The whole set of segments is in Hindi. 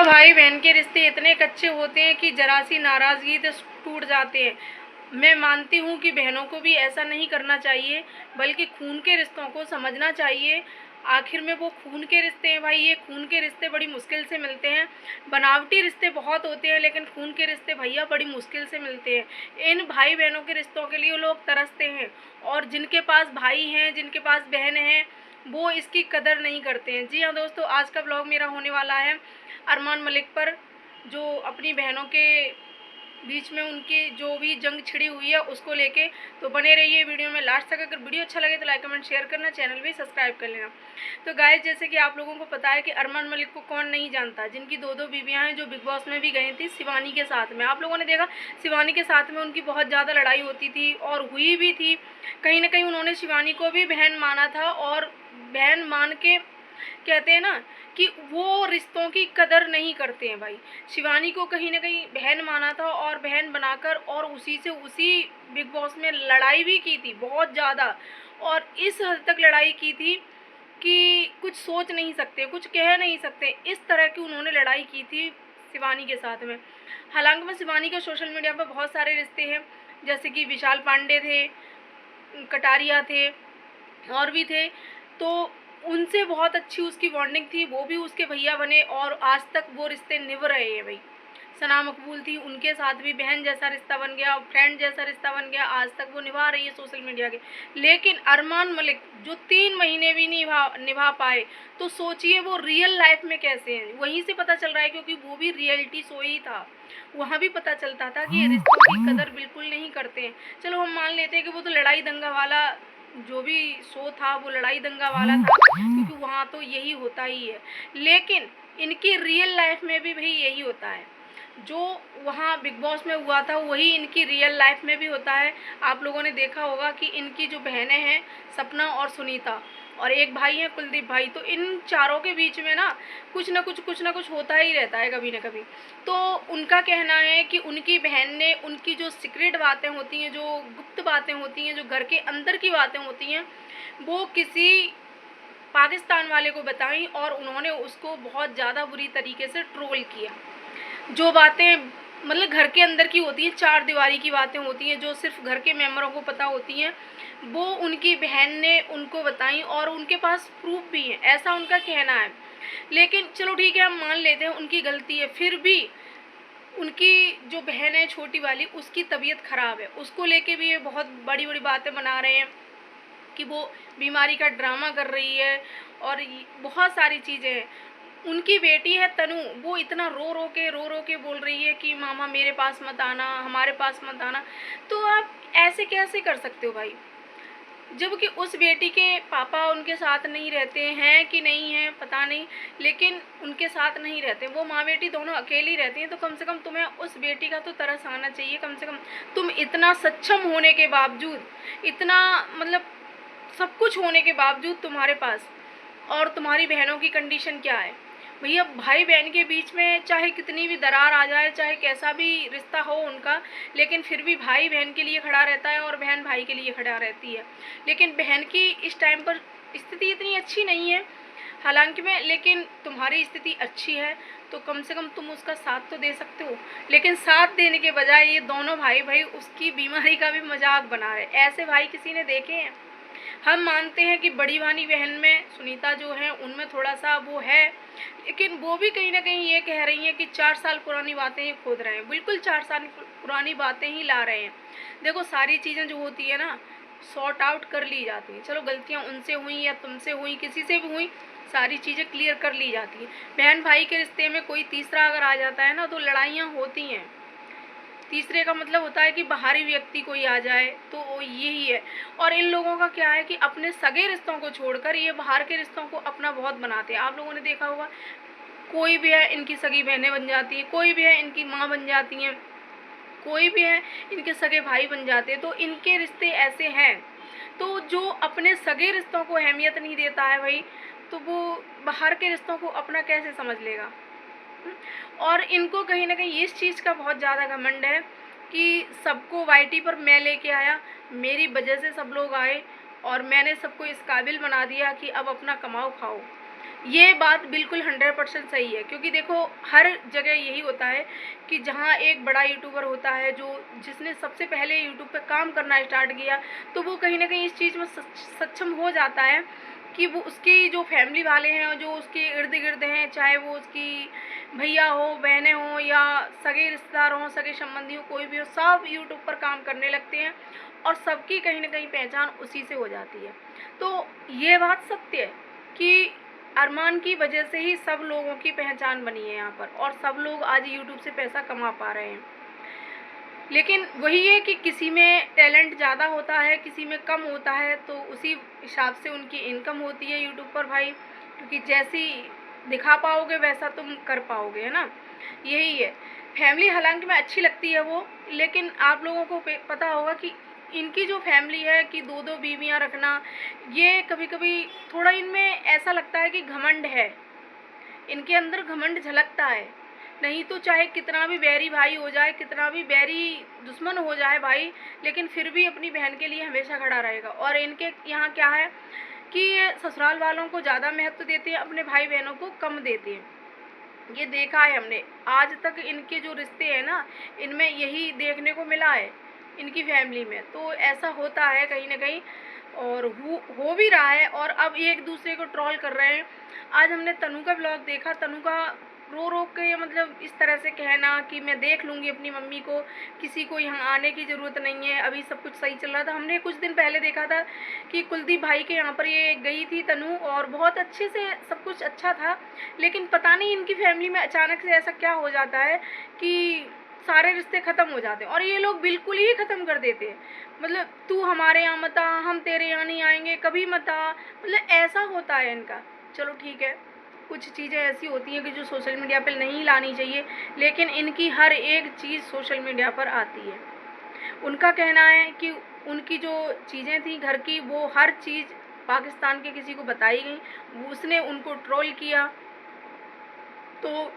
भाई बहन के रिश्ते इतने कच्चे होते हैं कि जरा सी नाराज़गी तो टूट जाते हैं। मैं मानती हूँ कि बहनों को भी ऐसा नहीं करना चाहिए, बल्कि खून के रिश्तों को समझना चाहिए। आखिर में वो खून के रिश्ते हैं भाई, ये खून के रिश्ते बड़ी मुश्किल से मिलते हैं। बनावटी रिश्ते बहुत होते हैं, लेकिन खून के रिश्ते भैया बड़ी मुश्किल से मिलते हैं। इन भाई बहनों के रिश्तों के लिए लोग तरसते हैं, और जिनके पास भाई हैं, जिनके पास बहन हैं, वो इसकी कदर नहीं करते हैं। जी हाँ दोस्तों, आज का ब्लॉग मेरा होने वाला है अरमान मलिक पर, जो अपनी बहनों के बीच में उनकी जो भी जंग छिड़ी हुई है उसको लेके। तो बने रहिए वीडियो में लास्ट तक। अगर वीडियो अच्छा लगे तो लाइक कमेंट शेयर करना, चैनल भी सब्सक्राइब कर लेना। तो गाइस, जैसे कि आप लोगों को पता है कि अरमान मलिक को कौन नहीं जानता, जिनकी दो दो बीवियां हैं, जो बिग बॉस में भी गई थी शिवानी के साथ में। आप लोगों ने देखा शिवानी के साथ में उनकी बहुत ज़्यादा लड़ाई होती थी, और हुई भी थी। कहीं ना कहीं उन्होंने शिवानी को भी बहन माना था, और बहन मान के कहते हैं ना कि वो रिश्तों की कदर नहीं करते हैं भाई। शिवानी को कहीं ना कहीं बहन माना था, और बहन बनाकर, और उसी से उसी बिग बॉस में लड़ाई भी की थी बहुत ज़्यादा, और इस हद तक लड़ाई की थी कि कुछ सोच नहीं सकते, कुछ कह नहीं सकते। इस तरह की उन्होंने लड़ाई की थी शिवानी के साथ में। हालांकि मैं शिवानी के सोशल मीडिया पर बहुत सारे रिश्ते हैं, जैसे कि विशाल पांडे थे, कटारिया थे, और भी थे। तो उनसे बहुत अच्छी उसकी बॉन्डिंग थी, वो भी उसके भैया बने, और आज तक वो रिश्ते निभ रहे हैं भाई। सना मकबूल थी, उनके साथ भी बहन जैसा रिश्ता बन गया, फ्रेंड जैसा रिश्ता बन गया, आज तक वो निभा रही है सोशल मीडिया के। लेकिन अरमान मलिक जो 3 महीने भी निभा पाए, तो सोचिए वो रियल लाइफ में कैसे हैं। वहीं से पता चल रहा है, क्योंकि वो भी रियलिटी शो ही था, वहाँ भी पता चलता था कि रिश्तों की कदर बिल्कुल नहीं करते हैं। चलो हम मान लेते हैं कि वो तो लड़ाई दंगा वाला जो भी शो था, वो लड़ाई दंगा वाला था, क्योंकि वहाँ तो यही होता ही है। लेकिन इनकी रियल लाइफ में भी भाई यही होता है, जो वहाँ बिग बॉस में हुआ था वही इनकी रियल लाइफ में भी होता है। आप लोगों ने देखा होगा कि इनकी जो बहनें हैं सपना और सुनीता, और एक भाई है कुलदीप भाई, तो इन चारों के बीच में ना कुछ ना कुछ होता ही रहता है कभी ना कभी। तो उनका कहना है कि उनकी बहन ने उनकी जो सीक्रेट बातें होती हैं, जो गुप्त बातें होती हैं, जो घर के अंदर की बातें होती हैं, वो किसी पाकिस्तान वाले को बताई, और उन्होंने उसको बहुत ज़्यादा बुरी तरीके से ट्रोल किया। जो बातें मतलब घर के अंदर की होती हैं, चार दीवारी की बातें होती हैं, जो सिर्फ घर के मेंबरों को पता होती हैं, वो उनकी बहन ने उनको बताई, और उनके पास प्रूफ भी है, ऐसा उनका कहना है। लेकिन चलो ठीक है, हम मान लेते हैं उनकी गलती है, फिर भी उनकी जो बहन है छोटी वाली, उसकी तबीयत ख़राब है, उसको लेके भी ये बहुत बड़ी बड़ी बातें बना रहे हैं कि वो बीमारी का ड्रामा कर रही है, और बहुत सारी चीज़ें हैं। उनकी बेटी है तनु, वो इतना रो रो के बोल रही है कि मामा मेरे पास मत आना, हमारे पास मत आना। तो आप ऐसे कैसे कर सकते हो भाई, जबकि उस बेटी के पापा उनके साथ नहीं रहते हैं, कि नहीं है पता नहीं, लेकिन उनके साथ नहीं रहते, वो माँ बेटी दोनों अकेली रहती हैं। तो कम से कम तुम्हें उस बेटी का तो तरस आना चाहिए। कम से कम तुम इतना सक्षम होने के बावजूद, इतना मतलब सब कुछ होने के बावजूद तुम्हारे पास, और तुम्हारी बहनों की कंडीशन क्या है भैया। भाई बहन के बीच में चाहे कितनी भी दरार आ जाए, चाहे कैसा भी रिश्ता हो उनका, लेकिन फिर भी भाई बहन के लिए खड़ा रहता है, और बहन भाई के लिए खड़ा रहती है। लेकिन बहन की इस टाइम पर स्थिति इतनी अच्छी नहीं है हालांकि में, लेकिन तुम्हारी स्थिति अच्छी है, तो कम से कम तुम उसका साथ तो दे सकते हो। लेकिन साथ देने के बजाय ये दोनों भाई भाई उसकी बीमारी का भी मजाक बना रहे। ऐसे भाई किसी ने देखे हैं? हम मानते हैं कि बड़ी वाली बहन में सुनीता जो है उनमें थोड़ा सा वो है, लेकिन वो भी कहीं ना कहीं ये कह रही हैं कि 4 साल पुरानी बातें ही खोद रहे हैं। बिल्कुल 4 साल पुरानी बातें ही ला रहे हैं। देखो सारी चीज़ें जो होती है ना, सॉर्ट आउट कर ली जाती हैं। चलो गलतियाँ उनसे हुई या तुमसे हुई, किसी से भी हुई, सारी चीज़ें क्लियर कर ली जाती हैं। बहन भाई के रिश्ते में कोई तीसरा अगर आ जाता है ना, तो लड़ाइयाँ होती हैं। तीसरे का मतलब होता है कि बाहरी व्यक्ति कोई आ जाए, तो यही है। और इन लोगों का क्या है कि अपने सगे रिश्तों को छोड़कर ये बाहर के रिश्तों को अपना बहुत बनाते हैं। आप लोगों ने देखा होगा, कोई भी है इनकी सगी बहनें बन जाती है, कोई भी है इनकी माँ बन जाती हैं, कोई भी है इनके सगे भाई बन जाते हैं। तो इनके रिश्ते ऐसे हैं। तो जो अपने सगे रिश्तों को अहमियत नहीं देता है भाई, तो वो बाहर के रिश्तों को अपना कैसे समझ लेगा। और इनको कहीं ना कहीं इस चीज़ का बहुत ज़्यादा घमंड है कि सबको वाईटी पर मैं लेके आया, मेरी वजह से सब लोग आए, और मैंने सबको इस काबिल बना दिया कि अब अपना कमाओ खाओ। ये बात बिल्कुल 100% सही है, क्योंकि देखो हर जगह यही होता है कि जहाँ एक बड़ा यूट्यूबर होता है जो जिसने सबसे पहले यूट्यूब पे काम करना स्टार्ट किया, तो वो कहीं ना कहीं इस चीज़ में सक्षम हो जाता है कि वो उसकी जो फैमिली वाले हैं और जो उसके इर्द गिर्द हैं, चाहे वो उसकी भैया हो, बहनें हों, या सगे रिश्तेदार हों, सगे संबंधी हो, कोई भी हो, सब यूट्यूब पर काम करने लगते हैं और सबकी कहीं ना कहीं पहचान उसी से हो जाती है। तो ये बात सत्य है कि अरमान की वजह से ही सब लोगों की पहचान बनी है यहाँ पर, और सब लोग आज यूट्यूब से पैसा कमा पा रहे हैं। लेकिन वही है कि किसी में टैलेंट ज़्यादा होता है, किसी में कम होता है, तो उसी हिसाब से उनकी इनकम होती है यूट्यूब पर भाई, क्योंकि जैसी दिखा पाओगे वैसा तुम कर पाओगे, है ना। यही है। फैमिली हालांकि मैं अच्छी लगती है वो, लेकिन आप लोगों को पता होगा कि इनकी जो फैमिली है कि दो दो बीवियां रखना, ये कभी कभी थोड़ा इनमें ऐसा लगता है कि घमंड है, इनके अंदर घमंड झलकता है। नहीं तो चाहे कितना भी बैरी भाई हो जाए, कितना भी बैरी दुश्मन हो जाए भाई, लेकिन फिर भी अपनी बहन के लिए हमेशा खड़ा रहेगा। और इनके यहाँ क्या है कि ये ससुराल वालों को ज़्यादा महत्व देते हैं, अपने भाई बहनों को कम देते हैं। ये देखा है हमने, आज तक इनके जो रिश्ते हैं ना, इनमें यही देखने को मिला है इनकी फैमिली में। तो ऐसा होता है कहीं ना कहीं, और हो भी रहा है, और अब एक दूसरे को ट्रोल कर रहे हैं। आज हमने तनु का ब्लॉग देखा, तनु का रो रो के मतलब इस तरह से कहना कि मैं देख लूँगी अपनी मम्मी को, किसी को यहाँ आने की ज़रूरत नहीं है, अभी सब कुछ सही चल रहा था। हमने कुछ दिन पहले देखा था कि कुलदीप भाई के यहाँ पर ये गई थी तनु, और बहुत अच्छे से सब कुछ अच्छा था। लेकिन पता नहीं इनकी फैमिली में अचानक से ऐसा क्या हो जाता है कि सारे रिश्ते ख़त्म हो जाते हैं, और ये लोग बिल्कुल ही ख़त्म कर देते हैं। मतलब तू हमारे यहाँ मत आ, हम तेरे यहाँ नहीं आएंगे, कभी मत आ, मतलब ऐसा होता है इनका। चलो ठीक है, कुछ चीज़ें ऐसी होती हैं कि जो सोशल मीडिया पर नहीं लानी चाहिए, लेकिन इनकी हर एक चीज़ सोशल मीडिया पर आती है। उनका कहना है कि उनकी जो चीज़ें थी घर की, वो हर चीज़ पाकिस्तान के किसी को बताई गई, उसने उनको ट्रोल किया। तो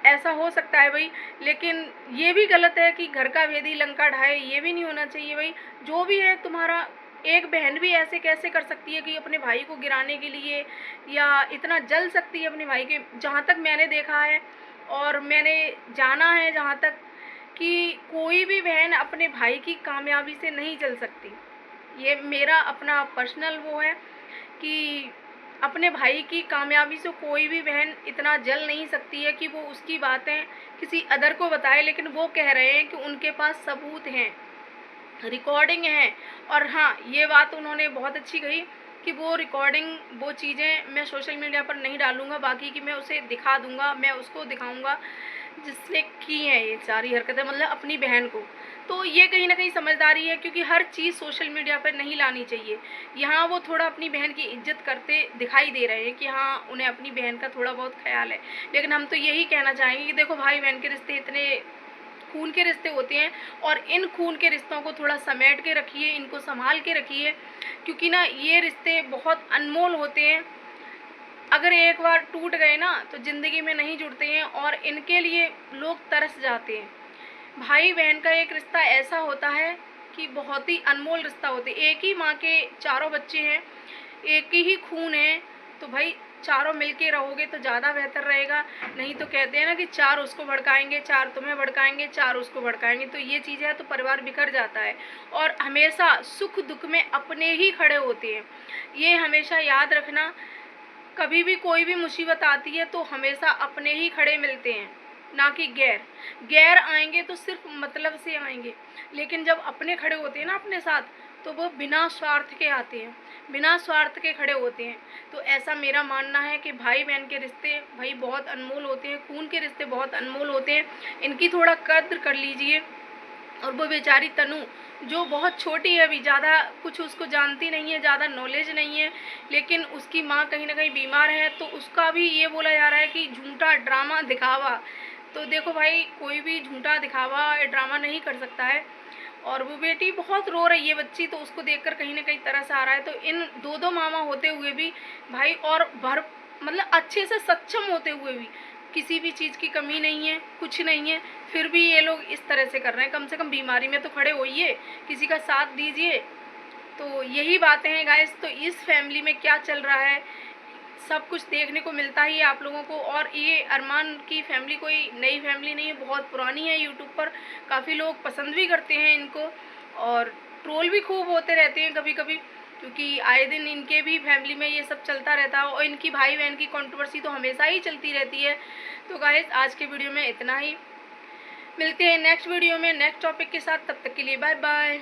ऐसा हो सकता है भाई, लेकिन ये भी गलत है कि घर का भेदी लंका ढाए, ये भी नहीं होना चाहिए भाई। जो भी है तुम्हारा, एक बहन भी ऐसे कैसे कर सकती है कि अपने भाई को गिराने के लिए, या इतना जल सकती है अपने भाई के। जहाँ तक मैंने देखा है और मैंने जाना है जहाँ तक, कि कोई भी बहन अपने भाई की कामयाबी से नहीं जल सकती। ये मेरा अपना पर्सनल वो है कि अपने भाई की कामयाबी से कोई भी बहन इतना जल नहीं सकती है कि वो उसकी बातें किसी अदर को बताए। लेकिन वो कह रहे हैं कि उनके पास सबूत हैं, रिकॉर्डिंग है। और हाँ, ये बात उन्होंने बहुत अच्छी कही कि वो रिकॉर्डिंग, वो चीज़ें मैं सोशल मीडिया पर नहीं डालूँगा, बाकी की मैं उसे दिखा दूँगा, मैं उसको दिखाऊँगा जिसने की हैं ये सारी हरकतें, मतलब अपनी बहन को। तो ये कहीं ना कहीं समझदारी है, क्योंकि हर चीज़ सोशल मीडिया पर नहीं लानी चाहिए। यहाँ वो थोड़ा अपनी बहन की इज्जत करते दिखाई दे रहे हैं कि हाँ, उन्हें अपनी बहन का थोड़ा बहुत ख्याल है। लेकिन हम तो यही कहना चाहेंगे कि देखो, भाई बहन के रिश्ते इतने खून के रिश्ते होते हैं, और इन खून के रिश्तों को थोड़ा समेट के रखिए, इनको संभाल के रखिए, क्योंकि ना ये रिश्ते बहुत अनमोल होते हैं। अगर एक बार टूट गए ना तो ज़िंदगी में नहीं जुड़ते हैं, और इनके लिए लोग तरस जाते हैं। भाई बहन का एक रिश्ता ऐसा होता है कि बहुत ही अनमोल रिश्ता होते हैं। एक ही माँ के चारों बच्चे हैं, एक ही खून है, तो भाई चारों मिलके रहोगे तो ज़्यादा बेहतर रहेगा। नहीं तो कहते हैं ना कि चार उसको भड़काएंगे, चार तुम्हें भड़काएंगे, चार उसको भड़काएंगे, तो ये चीज़ है तो परिवार बिखर जाता है। और हमेशा सुख दुख में अपने ही खड़े होते हैं, ये हमेशा याद रखना। कभी भी कोई भी मुसीबत आती है तो हमेशा अपने ही खड़े मिलते हैं, ना कि गैर। गैर आएंगे तो सिर्फ मतलब से आएंगे, लेकिन जब अपने खड़े होते हैं ना अपने साथ, तो वो बिना स्वार्थ के आते हैं, बिना स्वार्थ के खड़े होते हैं। तो ऐसा मेरा मानना है कि भाई बहन के रिश्ते भाई बहुत अनमोल होते हैं, खून के रिश्ते बहुत अनमोल होते हैं, इनकी थोड़ा कद्र कर लीजिए। और वो बेचारी तनु जो बहुत छोटी है, अभी ज़्यादा कुछ उसको जानती नहीं है, ज़्यादा नॉलेज नहीं है, लेकिन उसकी माँ कहीं ना कहीं बीमार है, तो उसका भी ये बोला जा रहा है कि झूठा ड्रामा दिखावा। तो देखो भाई, कोई भी झूठा दिखावा ड्रामा नहीं कर सकता है। और वो बेटी बहुत रो रही है बच्ची, तो उसको देखकर कहीं ना कहीं तरस आ रहा है। तो इन दो दो मामा होते हुए भी भाई, और भर मतलब अच्छे से सक्षम होते हुए भी किसी भी चीज़ की कमी नहीं है, कुछ नहीं है, फिर भी ये लोग इस तरह से कर रहे हैं। कम से कम बीमारी में तो खड़े होइए, किसी का साथ दीजिए। तो यही बातें हैं गाइस। तो इस फैमिली में क्या चल रहा है, सब कुछ देखने को मिलता ही है आप लोगों को। और ये अरमान की फैमिली कोई नई फैमिली नहीं है, बहुत पुरानी है। यूट्यूब पर काफ़ी लोग पसंद भी करते हैं इनको और ट्रोल भी खूब होते रहते हैं कभी कभी, क्योंकि आए दिन इनके भी फैमिली में ये सब चलता रहता है और इनकी भाई बहन की कंट्रोवर्सी तो हमेशा ही चलती रहती है। तो गाइस आज के वीडियो में इतना ही, मिलते हैं नेक्स्ट वीडियो में नेक्स्ट टॉपिक के साथ, तब तक के लिए बाय बाय।